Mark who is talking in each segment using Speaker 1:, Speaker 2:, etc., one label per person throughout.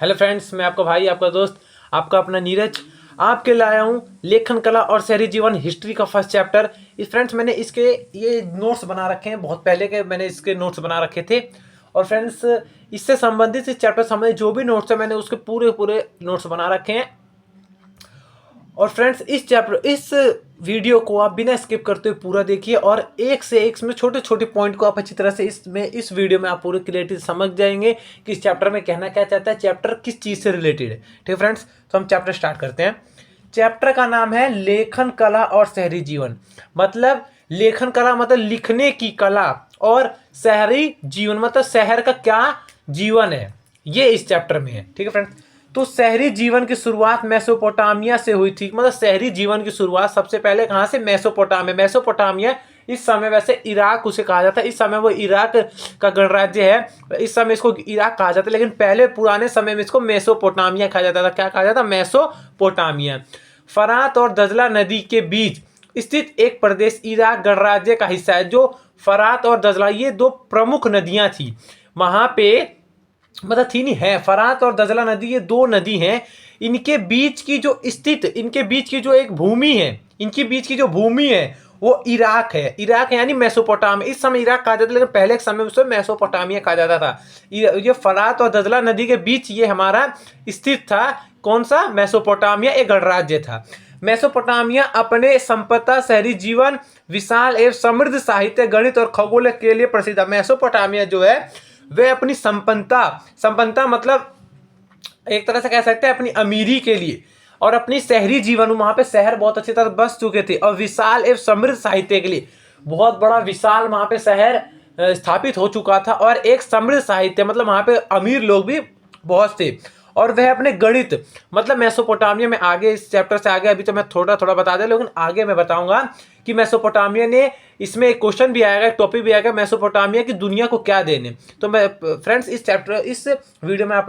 Speaker 1: Hello friends, मैं आपका भाई, आपका दोस्त, आपका अपना नीरज आपके लाया हूँ लेखन कला और शहरी जीवन हिस्ट्री का फर्स्ट चैप्टर। इस फ्रेंड्स मैंने इसके ये नोट्स बना रखे हैं, बहुत पहले के मैंने इसके नोट्स बना रखे थे। और फ्रेंड्स इससे संबंधित, इस चैप्टर से संबंधित जो भी नोट्स है मैंने उसके पूरे पूरे नोट्स बना रखे हैं। और फ्रेंड्स इस वीडियो को आप बिना स्किप करते हुए पूरा देखिए और एक से एक इसमें छोटे छोटे पॉइंट को आप अच्छी तरह से इस वीडियो में आप पूरी क्लियरिटी समझ जाएंगे कि इस चैप्टर में कहना क्या चाहता है, चैप्टर किस चीज़ से रिलेटेड है। ठीक है फ्रेंड्स, तो हम चैप्टर स्टार्ट करते हैं। चैप्टर का नाम है लेखन कला और शहरी जीवन। मतलब लेखन कला मतलब लिखने की कला, और शहरी जीवन मतलब शहर का क्या जीवन है, ये इस चैप्टर में है। ठीक है फ्रेंड्स, तो शहरी जीवन की शुरुआत मेसोपोटामिया से हुई थी। मतलब शहरी जीवन की शुरुआत सबसे पहले कहाँ से? मेसोपोटामिया इस समय वैसे इराक उसे कहा जाता है। इस समय वो इराक का गणराज्य है, इस समय इसको इराक कहा जाता है, लेकिन पहले पुराने समय में इसको मेसोपोटामिया कहा जाता था। क्या कहा जाता? मेसोपोटामिया। फरात और दजला नदी के बीच स्थित एक प्रदेश इराक गणराज्य का हिस्सा है। जो फरात और दजला ये दो प्रमुख नदियां थी वहां पे, मतलब थी नहीं, है। फरात और दजला नदी ये दो नदी हैं। इनके बीच की जो स्थित, इनके बीच की जो एक भूमि है, इनके बीच की जो भूमि है वो इराक है। इराक है यानी मेसोपोटामिया। इस समय इराक कहा जाता था, लेकिन पहले के समय में उसे मेसोपोटामिया कहा जाता था। ये फरात और दजला नदी के बीच ये हमारा स्थित था। कौन सा? मेसोपोटामिया एक गणराज्य था। मेसोपोटामिया अपने संपदा, शहरी जीवन, विशाल एवं समृद्ध साहित्य, गणित और खगोल के लिए प्रसिद्ध है। मेसोपोटामिया जो है वे अपनी संपन्नता मतलब एक तरह से कह सकते हैं अपनी अमीरी के लिए, और अपनी शहरी जीवन, वहां पे शहर बहुत अच्छी तरह बस चुके थे, और विशाल एवं समृद्ध साहित्य के लिए बहुत बड़ा विशाल वहां पे शहर स्थापित हो चुका था। और एक समृद्ध साहित्य मतलब वहां पे अमीर लोग भी बहुत थे। और वह अपने गणित मतलब मेसोपोटामिया में, आगे इस चैप्टर से आगे अभी तो मैं थोड़ा थोड़ा बता दें, लेकिन आगे मैं बताऊंगा कि मेसोपोटामिया ने, इसमें एक क्वेश्चन भी आएगा, एक टॉपिक भी आएगा, मेसोपोटामिया की दुनिया को क्या देने। तो मैं फ्रेंड्स इस वीडियो में आप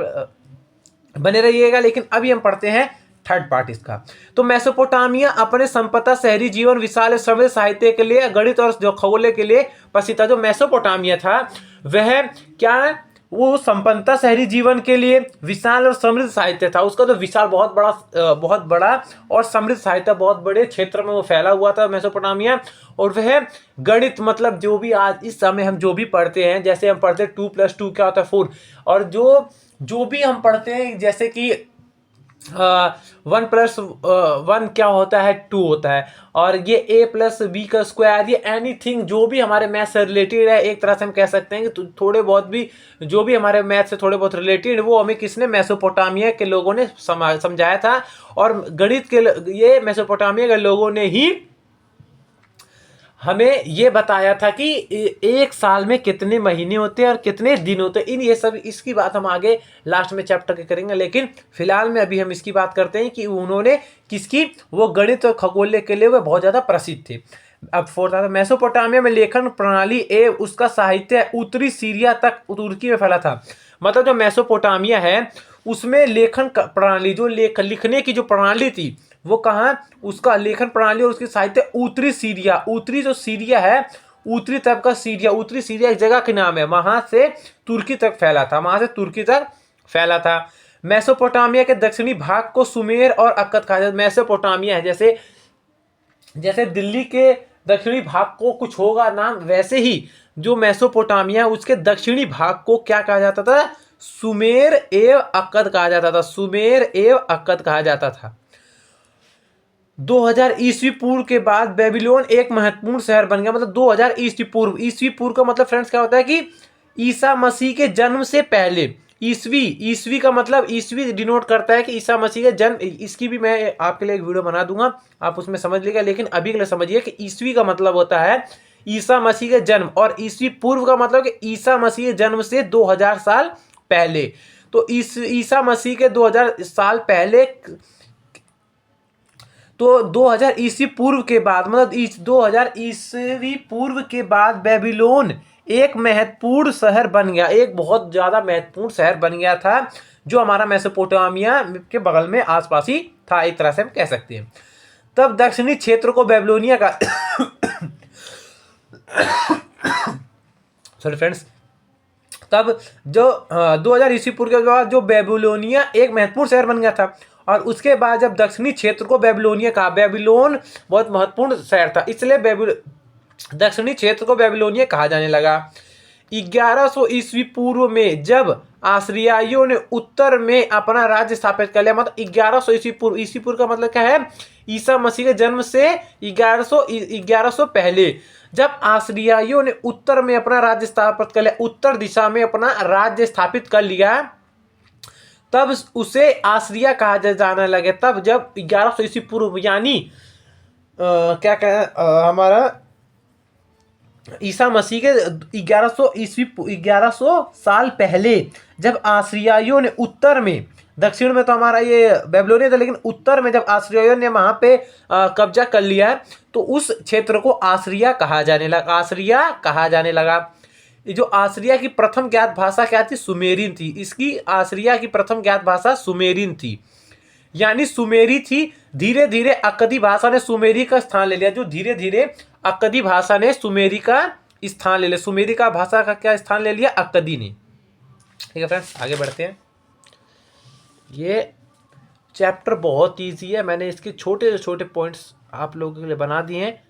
Speaker 1: बने रहिएगा। लेकिन अभी हम पढ़ते हैं थर्ड पार्ट इसका। तो मेसोपोटामिया अपने संपदा, शहरी जीवन, विशाल समृद्ध साहित्य के लिए, गणित और जो खगोल के लिए प्रसिद्ध था। जो मेसोपोटामिया था वह क्या, वो संपन्नता, शहरी जीवन के लिए, विशाल और समृद्ध साहित्य था। उसका तो विशाल बहुत बड़ा और समृद्ध साहित्य बहुत बड़े क्षेत्र में वो फैला हुआ था मेसोपोटामिया। और वह गणित मतलब जो भी आज इस समय हम जो भी पढ़ते हैं, जैसे हम पढ़ते हैं 2+2 क्या होता है 4, और जो भी हम पढ़ते हैं जैसे कि 1+1 क्या होता है? 2 होता है। और ये a+b का स्क्वायर, ये एनीथिंग जो भी हमारे मैथ से रिलेटेड है, एक तरह से हम कह सकते हैं कि थोड़े बहुत भी जो भी हमारे मैथ से थोड़े बहुत रिलेटेड, वो हमें किसने? मेसोपोटामिया के लोगों ने समझाया था। और गणित के ये मेसोपोटामिया के लोगों ने ही हमें ये बताया था कि एक साल में कितने महीने होते हैं और कितने दिन होते हैं। ये सब इसकी बात हम आगे लास्ट में चैप्टर के करेंगे, लेकिन फिलहाल में अभी हम इसकी बात करते हैं कि उन्होंने किसकी, वो गणित और खगोल के लिए वे बहुत ज़्यादा प्रसिद्ध थे। अब फोर्थ आता है, मेसोपोटामिया में लेखन प्रणाली एवं उसका साहित्य उत्तरी सीरिया तक तुर्की में फैला था। मतलब जो मेसोपोटामिया है उसमें लेखन प्रणाली, जो लिखने की जो प्रणाली थी वो कहाँ, उसका लेखन प्रणाली और उसकी साहित्य उत्तरी सीरिया, उत्तरी जो सीरिया है, उत्तरी तरफ का सीरिया, उत्तरी सीरिया एक जगह के नाम है, वहां से तुर्की तक फैला था, वहां से तुर्की तक फैला था। मेसोपोटामिया के दक्षिणी भाग को सुमेर और अक्कद कहा जाता है। मेसोपोटामिया है जैसे जैसे दिल्ली के दक्षिणी भाग को कुछ होगा नाम, वैसे ही जो मेसोपोटामिया उसके दक्षिणी भाग को क्या कहा जाता था? सुमेर एवं अक्कद कहा जाता था। सुमेर एवं अक्कद कहा जाता था। 2000 ईस्वी पूर्व के बाद बेबीलोन एक महत्वपूर्ण शहर बन गया। मतलब 2000 ईस्वी पूर्व, ईस्वी पूर्व का मतलब फ्रेंड्स क्या होता है कि ईसा मसीह के जन्म से पहले। ईस्वी का मतलब, ईस्वी डिनोट करता है कि ईसा मसीह के जन्म। इसकी भी मैं आपके लिए एक वीडियो बना दूंगा, आप उसमें समझ लीजिएगा, लेकिन अभी के लिए समझिए कि ईस्वी का मतलब होता है ईसा मसीह के जन्म, और ईस्वी पूर्व का मतलब कि ईसा मसीह के जन्म से 2000 साल पहले। तो ईसा मसीह के 2000 साल पहले, तो 2000 ईस्वी पूर्व के बाद, मतलब 2000 ईस्वी पूर्व के बाद बेबीलोन एक महत्वपूर्ण शहर बन गया, एक बहुत ज़्यादा महत्वपूर्ण शहर बन गया था, जो हमारा मेसोपोटामिया के बगल में आसपास ही था, एक तरह से हम कह सकते हैं। तब दक्षिणी क्षेत्र को बेबीलोनिया का सॉरी फ्रेंड्स, तब जो 2000 ईस्वी पूर्व के बाद जो बेबीलोनिया एक महत्वपूर्ण शहर बन गया था, और उसके बाद जब दक्षिणी क्षेत्र को बेबीलोनिया कहा, बेबीलोन बहुत महत्वपूर्ण शहर था, इसलिए दक्षिणी क्षेत्र को बेबीलोनिया कहा जाने लगा। 1100 ईस्वी पूर्व में जब आश्रियाइयों ने उत्तर में अपना राज्य स्थापित कर लिया, मतलब 1100 ईस्वी पूर्व का मतलब क्या है, ईसा मसीह के जन्म से 1100 पहले जब आश्रियाइयों ने उत्तर में अपना राज्य स्थापित कर लिया, उत्तर दिशा में अपना राज्य स्थापित कर लिया, तब उसे आश्रिया कहा जाने लगे। तब जब 1100 ईस्वी पूर्व यानी क्या कहें हमारा ईसा मसीह के 1100 साल पहले जब आश्रियाइयों ने उत्तर में, दक्षिण में तो हमारा ये बेबीलोनिया था, लेकिन उत्तर में जब आश्रियाइयों ने वहां पे कब्जा कर लिया, तो उस क्षेत्र को आश्रिया कहा जाने लगा। ये जो आश्रिया की प्रथम ज्ञात भाषा क्या थी, सुमेरिन थी। इसकी आश्रिया की प्रथम ज्ञात भाषा सुमेरिन थी, यानी सुमेरी थी। धीरे धीरे अक्कदी भाषा ने सुमेरी का स्थान ले लिया, जो धीरे धीरे अक्कदी भाषा ने सुमेरी का स्थान ले लिया। सुमेरी का भाषा का क्या स्थान ले लिया, अक्कदी ने। ठीक है फ्रेंड्स, आगे बढ़ते हैं। ये चैप्टर बहुत ईजी है, मैंने इसके छोटे छोटे पॉइंट्स आप लोगों के लिए बना दिए हैं।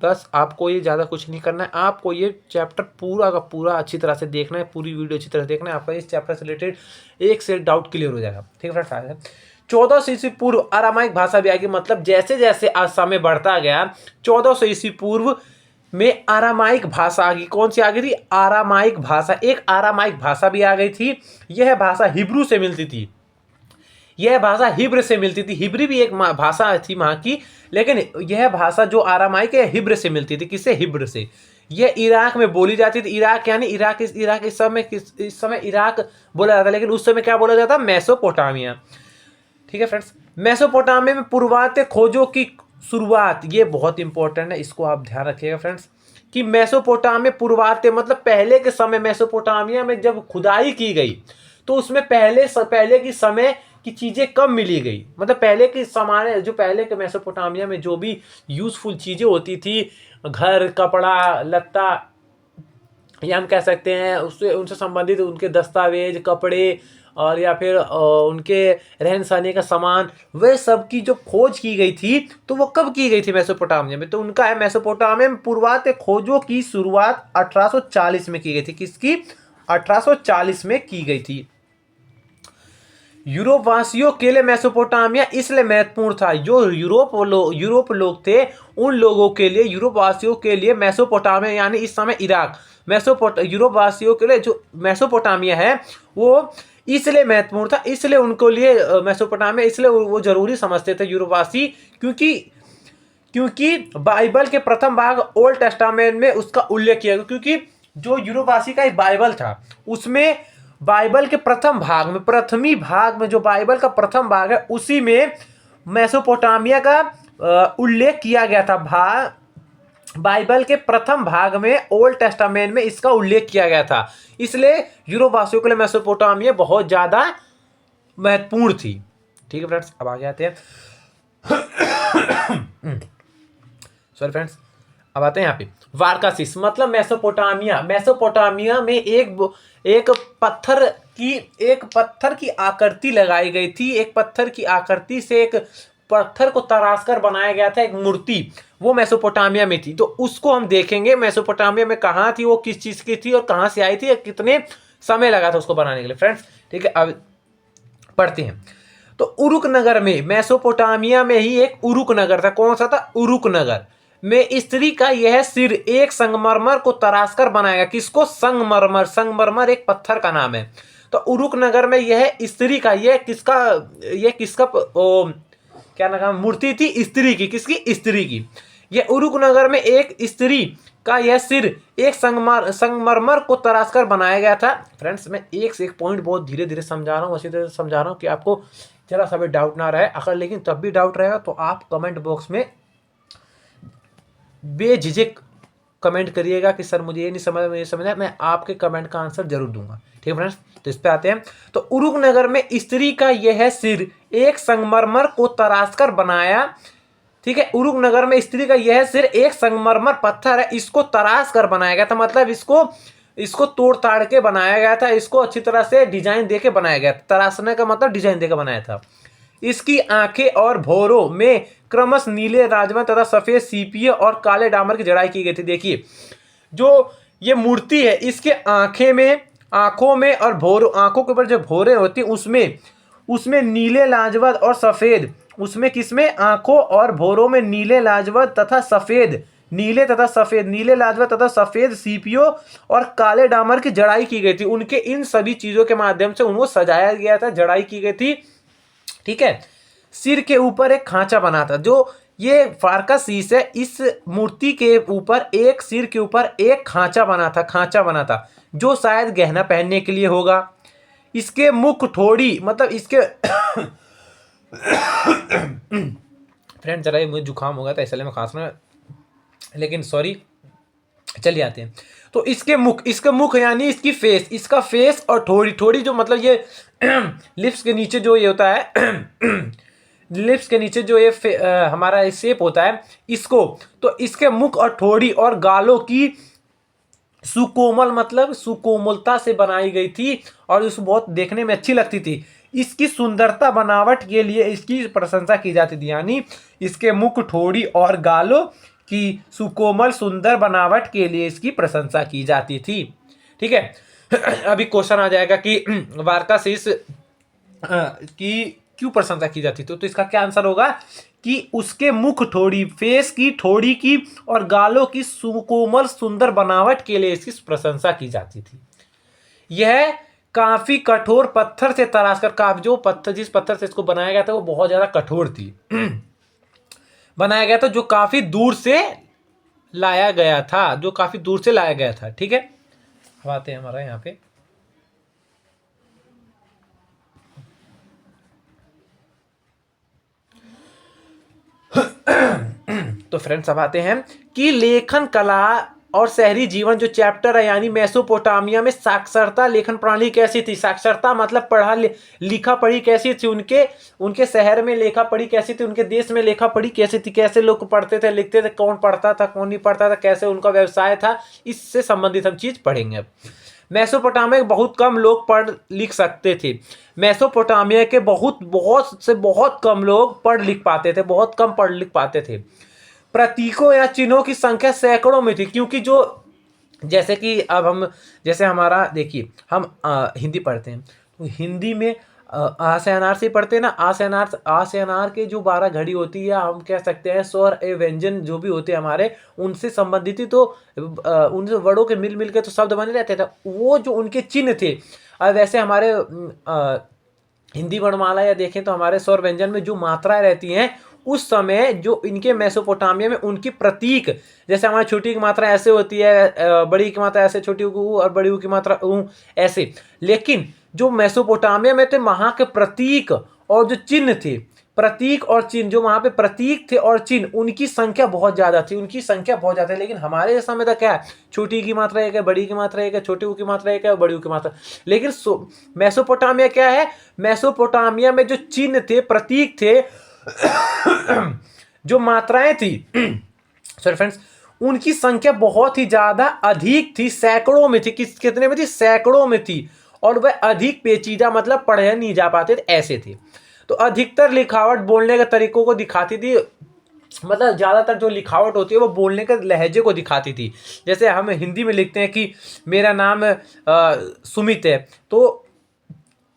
Speaker 1: बस आपको ये ज़्यादा कुछ नहीं करना है, आपको ये चैप्टर पूरा का पूरा अच्छी तरह से देखना है, पूरी वीडियो अच्छी तरह से देखना है। आपका इस चैप्टर से रिलेटेड एक से डाउट क्लियर हो जाएगा। ठीक है फ्रेंड्स, 1400 ईस्वी पूर्व अरामाइक भाषा भी आएगी, मतलब जैसे जैसे आज समय बढ़ता गया 1400 ईस्वी पूर्व में अरामाइक भाषा आ गई। कौन सी आ गई थी, अरामाइक भाषा। एक अरामाइक भाषा भी आ गई थी, यह भाषा हिब्रू से मिलती थी, यह भाषा हिब्र से मिलती थी। हिब्री भी एक भाषा थी वहाँ की, लेकिन यह भाषा जो अरामाइक है हिब्र से मिलती थी। किससे, हिब्र से। यह इराक में बोली जाती थी। इराक यानी इराक इस समय इराक बोला जाता, लेकिन उस समय क्या बोला जाता, मेसोपोटामिया। ठीक है फ्रेंड्स, मेसोपोटामिया में पूर्वात्य खोजों की शुरुआत, ये बहुत इंपॉर्टेंट है, इसको आप ध्यान रखिएगा फ्रेंड्स, कि मेसोपोटामिया पूर्वात्य मतलब पहले के समय मेसोपोटामिया में जब खुदाई की गई, तो उसमें पहले की समय की चीज़ें कम मिली गई। मतलब पहले के सामान, जो पहले के मेसोपोटामिया में जो भी यूजफुल चीज़ें होती थी, घर, कपड़ा लत्ता, या हम कह सकते हैं उससे उनसे संबंधित उनके दस्तावेज, कपड़े, और या फिर उनके रहन सहने का सामान, वह सब की जो खोज की गई थी, तो वो कब की गई थी, मेसोपोटामिया में। तो उनका है मेसोपोटामिया में पूर्वात्य खोजों की शुरुआत 1840 में की गई थी। किसकी, 1840 में की गई थी। यूरोप वासियों के लिए मेसोपोटामिया इसलिए महत्वपूर्ण था, जो यूरोप लोग थे, उन लोगों के लिए, यूरोप वासियों के लिए मेसोपोटामिया यानी इस समय इराक, यूरोप वासियों के लिए जो मेसोपोटामिया है वो इसलिए महत्वपूर्ण था, इसलिए उनको लिए मेसोपोटामिया इसलिए वो जरूरी समझते थे यूरोपवासी, क्योंकि बाइबल के प्रथम भाग ओल्ड टेस्टामेंट में उसका उल्लेख किया गया। क्योंकि जो यूरोपवासी का एक बाइबल था, उसमें बाइबल के प्रथमी भाग में जो बाइबल का प्रथम भाग है, उसी में मेसोपोटामिया का उल्लेख किया गया था। बाइबल के प्रथम भाग में ओल्ड टेस्टामेंट में इसका उल्लेख किया गया था, इसलिए यूरोप वासियों के लिए मेसोपोटामिया बहुत ज्यादा महत्वपूर्ण थी। ठीक है फ्रेंड्स, अब आगे आते हैं। सॉरी फ्रेंड्स, अब आते हैं यहाँ पे वारकासिस, मतलब मेसोपोटामिया में एक पत्थर की आकृति लगाई गई थी। एक पत्थर की आकृति से एक पत्थर को तराश कर बनाया गया था एक मूर्ति, वो मेसोपोटामिया में थी। तो उसको हम देखेंगे मेसोपोटामिया में कहाँ थी, वो किस चीज़ की थी और कहाँ से आई थी, कितने समय लगा था उसको बनाने के लिए फ्रेंड्स। ठीक है, अब पढ़ते हैं। तो उरुक नगर में, मेसोपोटामिया में ही एक उरुक नगर था। कौन सा था, उरुक नगर में स्त्री का यह सिर एक संगमरमर को तराश कर बनाया गया। किसको, संगमरमर एक पत्थर का नाम है। तो उरुक नगर में यह स्त्री का, यह किसका क्या नाम, मूर्ति थी स्त्री की। किसकी, स्त्री की। यह उरुक नगर में एक स्त्री का यह सिर एक संगमरमर को तराश कर बनाया गया था। फ्रेंड्स, मैं एक से एक पॉइंट बहुत धीरे धीरे समझा रहा हूँ, अच्छी तरह से समझा रहा हूँ कि आपको जरा सा भी डाउट ना रहे। अगर लेकिन तब भी डाउट रहेगा तो आप कमेंट बॉक्स में बेझिझक कमेंट करिएगा कि सर मुझे ये नहीं समझ में, ये समझना है, मैं आपके कमेंट का आंसर जरूर दूंगा। ठीक है फ्रेंड्स, तो इस पे आते हैं। तो उरुक नगर में स्त्री का यह सिर एक संगमरमर को तराश कर बनाया। ठीक है, उरुक नगर में स्त्री का यह सिर एक संगमरमर पत्थर है, इसको तराश कर बनाया गया था। मतलब इसको इसको तोड़ ताड़ के बनाया गया था, इसको अच्छी तरह से डिजाइन दे के बनाया गया था। तराशने का मतलब डिजाइन दे के बनाया था। इसकी आंखें और भौरों में क्रमश नीले राजमा तथा सफेद सीपिये और काले डामर की जड़ाई की गई थी। देखिए जो ये मूर्ति है, इसके आंखों में और भौरों, आंखों के ऊपर जो भौरें होती उसमें उसमें नीले लाजवत और सफेद, उसमें किसमें, आंखों और भौरों में नीले लाजवत तथा सफेद, नीले लाजवत तथा सफेद सीपियों और काले डामर की जड़ाई की गई थी। उनके इन सभी चीजों के माध्यम से उनको सजाया गया था, जड़ाई की गई थी। ठीक है। सिर के ऊपर एक खांचा बना था। जो ये फारका शीश है, इस मूर्ति के ऊपर एक सिर के ऊपर एक खांचा बना था जो शायद गहना पहनने के लिए होगा। इसके मुख थोड़ी मतलब इसके फ्रेंड जरा मुझे जुकाम होगा था इसलिए मैं खांस रहा, लेकिन सॉरी, चलिए आते हैं। तो इसके मुख यानी इसकी फेस, इसका फेस और थोड़ी जो मतलब ये लिप्स के नीचे जो ये होता है लिप्स के नीचे जो ये हमारा शेप होता है इसको, तो इसके मुख और थोड़ी और गालों की सुकोमल मतलब सुकोमलता से बनाई गई थी और इसको बहुत देखने में अच्छी लगती थी। इसकी सुंदरता बनावट के लिए इसकी प्रशंसा की जाती थी, यानी इसके मुख थोड़ी और गालों की सुकोमल सुंदर बनावट के लिए इसकी प्रशंसा की जाती थी। ठीक है। अभी क्वेश्चन आ जाएगा कि वारका शीश की क्यों प्रशंसा की जाती थी, तो इसका क्या आंसर होगा कि उसके मुख थोड़ी, फेस की थोड़ी की और गालों की सुकोमल सुंदर बनावट के लिए इसकी प्रशंसा की जाती थी। यह काफी कठोर पत्थर से तराश कर, जो पत्थर जिस पत्थर से इसको बनाया गया था वो बहुत ज्यादा कठोर थी बनाया गया था, जो काफी दूर से लाया गया था। ठीक है। अब आते हैं हमारा यहाँ पे तो फ्रेंड्स अब आते हैं कि लेखन कला और शहरी जीवन जो चैप्टर है, यानी मेसोपोटामिया में साक्षरता लेखन प्रणाली कैसी थी। साक्षरता मतलब पढ़ा लिखा पढ़ी कैसी थी, उनके शहर में लेखा पढ़ी कैसी थी, उनके देश में लेखा पढ़ी कैसी थी, कैसे लोग पढ़ते थे लिखते थे, कौन पढ़ता था कौन नहीं पढ़ता था, कैसे उनका व्यवसाय था, इससे संबंधित हम चीज पढ़ेंगे। अब मेसोपोटामिया के बहुत कम लोग पढ़ लिख सकते थे। मेसोपोटामिया के बहुत कम लोग पढ़ लिख पाते थे, बहुत कम पढ़ लिख पाते थे। प्रतीकों या चिन्हों की संख्या सैकड़ों में थी, क्योंकि जो जैसे कि अब हम जैसे हमारा देखिए हम हिंदी पढ़ते हैं तो हिंदी में आ से अनार से पढ़ते हैं ना, आ से अनार के जो 12 घड़ी होती है, हम कह सकते हैं स्वर ए व्यंजन जो भी होते हैं हमारे उनसे संबंधित ही, तो उन वर्डों के मिल के तो शब्द बने रहते थे, वो जो उनके चिन्ह थे। वैसे हमारे हिंदी वर्णमाला या देखें तो हमारे स्वर व्यंजन में जो मात्राएं रहती हैं उस समय जो इनके मेसोपोटामिया में उनकी प्रतीक, जैसे हमारी छोटी की मात्रा ऐसे होती है, बड़ी की मात्रा ऐसे, छोटी ऊ और बड़ी ऊ की मात्रा ऊ ऐसे, लेकिन जो मेसोपोटामिया में थे वहां के प्रतीक और जो चिन्ह थे, प्रतीक और चिन्ह जो वहां पे प्रतीक थे और चिन्ह उनकी संख्या बहुत ज्यादा थी, लेकिन हमारे जैसा में तो क्या है, छोटी की मात्रा एक है, बड़ी की मात्रा एक है, छोटी ऊ की मात्रा एक है और बड़ी ऊ की मात्रा, लेकिन मेसोपोटामिया क्या है, मेसोपोटामिया में जो चिन्ह थे, प्रतीक थे, जो मात्राएं थी सॉरी फ्रेंड्स, उनकी संख्या बहुत ही ज्यादा अधिक थी, सैकड़ों में थी। कितने में थी, सैकड़ों में थी, और वह अधिक पेचीदा मतलब पढ़े नहीं जा पाते थे, ऐसे थे। तो अधिकतर लिखावट बोलने के तरीकों को दिखाती थी, मतलब ज्यादातर जो लिखावट होती है वो बोलने के लहजे को दिखाती थी। जैसे हम हिंदी में लिखते हैं कि मेरा नाम सुमित है, तो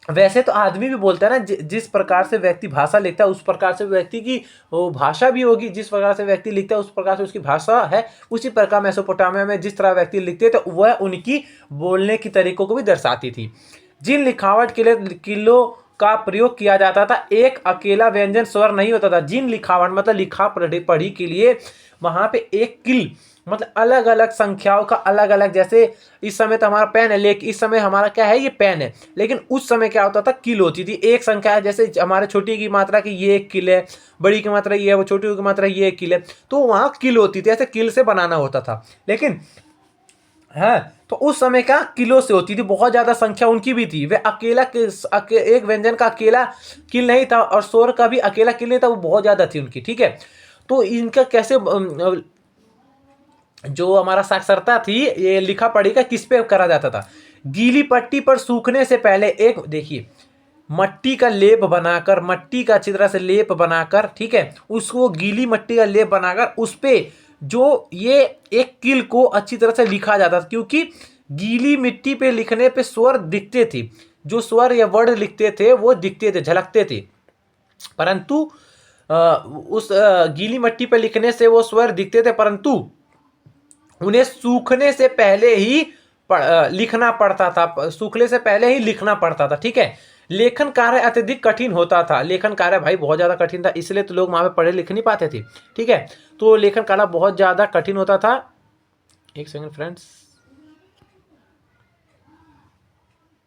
Speaker 1: वैसे तो आदमी भी बोलता है ना, जिस प्रकार से व्यक्ति भाषा लिखता है उस प्रकार से व्यक्ति की वो भाषा भी होगी, जिस प्रकार से व्यक्ति लिखता है उस प्रकार से उसकी भाषा है। उसी प्रकार मेसोपोटामिया में जिस तरह व्यक्ति लिखते थे वह उनकी बोलने की तरीकों को भी दर्शाती थी। जिन लिखावट के लिए किलो का प्रयोग किया जाता था, एक अकेला व्यंजन स्वर नहीं होता था। जिन लिखावट मतलब लिखा पढ़ी के लिए वहां पे एक किल मतलब अलग अलग संख्याओं का अलग अलग, जैसे इस समय तो हमारा पेन है, लेकिन इस समय हमारा क्या है, ये पेन है, लेकिन उस समय क्या होता था, किल होती थी, एक संख्या है। जैसे हमारे छोटी की मात्रा की ये एक किल है, बड़ी की मात्रा ये है, वो छोटी की मात्रा ये एक किल है, तो वहां किल होती थी, ऐसे किल से बनाना होता था। लेकिन हाँ, तो उस समय क्या किलो से होती थी, बहुत ज्यादा संख्या उनकी भी थी। वे एक व्यंजन का अकेला किल नहीं था और स्वर का भी अकेला किल नहीं था, वो बहुत ज्यादा थी उनकी। ठीक है, तो इनका कैसे जो हमारा साक्षरता थी, ये लिखा पढ़ी का किस पे करा जाता था? गीली पट्टी पर सूखने से पहले एक, देखिए, मट्टी का लेप बनाकर, मट्टी का अच्छी तरह से लेप बनाकर, ठीक है, उसको गीली मट्टी का लेप बनाकर उस पे जो ये एक किल को अच्छी तरह से लिखा जाता था, क्योंकि गीली मिट्टी पे लिखने पे स्वर दिखते थे, जो स्वर या वर्ड लिखते थे वो दिखते थे, झलकते थे, परंतु उस गीली मट्टी पे लिखने से वो स्वर दिखते थे, परंतु उन्हें सूखने से पहले ही लिखना पड़ता था, सूखने से पहले ही लिखना पड़ता था, ठीक है। लेखन कार्य अत्यधिक कठिन होता था, लेखन कार्य भाई बहुत ज़्यादा कठिन था, इसलिए तो लोग वहाँ पे पढ़े लिख नहीं पाते थे, ठीक है। तो लेखन कार्य बहुत ज़्यादा कठिन होता था। एक सेकंड फ्रेंड्स,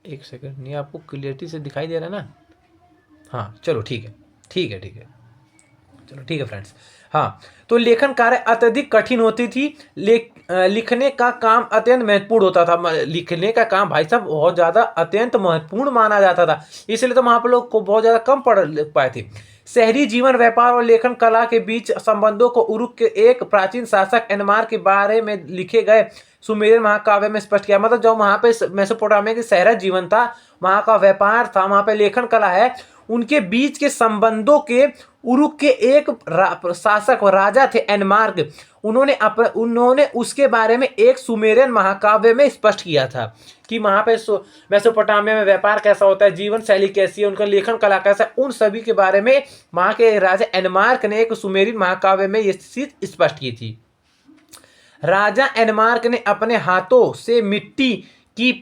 Speaker 1: एक सेकंड, नहीं आपको क्लियरिटी से दिखाई दे रहा है ना? हाँ चलो ठीक है, ठीक है, ठीक है, चलो ठीक है फ्रेंड्स। हाँ, तो लेखन कार्य अत्यधिक कठिन होती थी, लिखने का काम अत्यंत महत्वपूर्ण होता था, लिखने का काम भाई साहब बहुत ज़्यादा अत्यंत महत्वपूर्ण माना जाता था, इसलिए तो वहाँ पर लोग को बहुत ज़्यादा कम पढ़ लिख पाए थे। शहरी जीवन, व्यापार और लेखन कला के बीच संबंधों को उरुक के एक प्राचीन शासक एनमार के बारे में लिखे गए सुमेरियन महाकाव्य में स्पष्ट किया। मतलब जो वहाँ पे मेसोपोटामिया के शहरी जीवन था, वहाँ का व्यापार था, वहाँ पे लेखन कला है, उनके बीच के संबंधों के उरुक के एक शासक राजा थे एनमार्क, उन्होंने उसके बारे में एक सुमेरियन महाकाव्य में स्पष्ट किया था कि वहाँ पे मेसोपोटामिया में व्यापार कैसा होता है, जीवन शैली कैसी है, उनका लेखन कला कैसा है, उन सभी के बारे में वहाँ के राजा एनमार्क ने एक सुमेरियन महाकाव्य में ये चीज स्पष्ट की थी। राजा एनमार्क ने अपने हाथों से मिट्टी की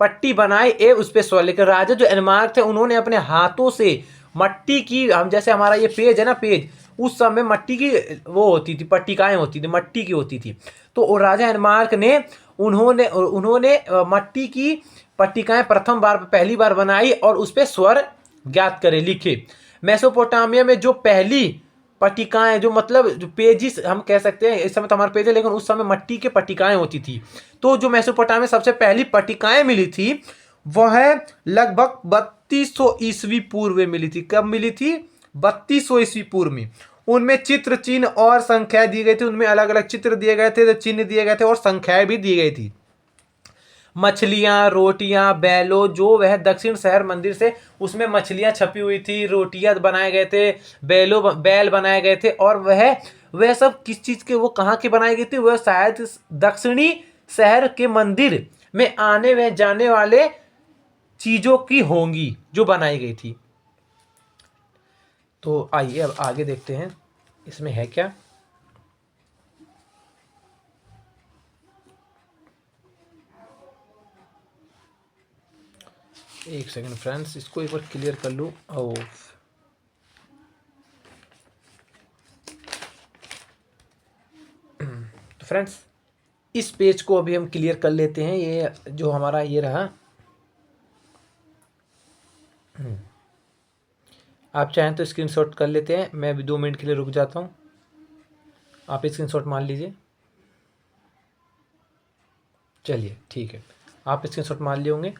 Speaker 1: पट्टी बनाई एवं उस पर स्वर, लेकिन राजा जो एनमार्क थे उन्होंने अपने हाथों से मट्टी की, हम जैसे हमारा ये पेज है ना, पेज, उस समय मट्टी की वो होती थी, पट्टिकाएं होती थी, मट्टी की होती थी, तो राजा एनमार्क ने उन्होंने मट्टी की पट्टिकाएं पहली बार बनाई और उस पर स्वर ज्ञात करे, लिखे। मेसोपोटामिया में जो पहली पट्टिकाएं, जो मतलब जो पेजिस हम कह सकते हैं, इस समय तो हमारे पेज है, लेकिन उस समय मट्टी के पट्टिकाएं होती थी, तो जो मेसोपोटामिया सबसे पहली पट्टिकाएं मिली थी वह लगभग 3200 ईस्वी पूर्व में मिली थी। कब मिली थी? 3200 ईस्वी पूर्व में। उनमें चित्र, चिन्ह और संख्याएं दी गई थी, उनमें अलग अलग चित्र दिए गए थे, चिन्ह दिए गए थे और संख्याएं भी दी गई थी। मछलियाँ, रोटियाँ, बैलो, जो वह दक्षिण शहर मंदिर से, उसमें मछलियाँ छपी हुई थी, रोटियाँ बनाए गए थे, बैल बनाए गए थे, और वह सब किस चीज़ के, वो कहाँ के बनाई गई थी? वह शायद दक्षिणी शहर के मंदिर में आने व जाने वाले चीज़ों की होंगी जो बनाई गई थी। तो आइए अब आगे देखते हैं इसमें है क्या। एक सेकंड फ्रेंड्स, इसको एक बार क्लियर कर लूँ। ओ तो फ्रेंड्स, इस पेज को अभी हम क्लियर कर लेते हैं। ये जो हमारा ये रहा, आप चाहें तो स्क्रीनशॉट कर लेते हैं, मैं अभी 2 मिनट के लिए रुक जाता हूँ, आप स्क्रीनशॉट मान लीजिए। चलिए ठीक है, आप स्क्रीनशॉट मान लिए होंगे।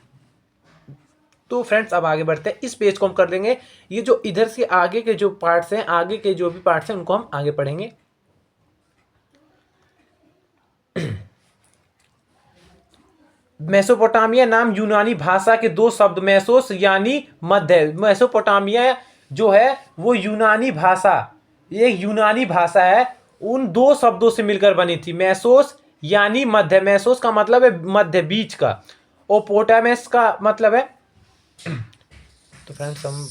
Speaker 1: तो फ्रेंड्स अब आगे बढ़ते हैं, इस पेज को हम कर देंगे, ये जो इधर से आगे के जो पार्ट्स हैं, आगे के जो भी पार्ट्स हैं उनको हम आगे पढ़ेंगे। मेसोपोटामिया नाम यूनानी भाषा के 2 शब्द, मेसोस यानी मध्य, मेसोपोटामिया जो है वो यूनानी भाषा, ये यूनानी भाषा है, उन 2 शब्दों से मिलकर बनी थी। मेसोस यानी मध्य, मेसोस का मतलब है मध्य, बीच का, ओपोटामस का मतलब है। तो फ्रेंड्स हम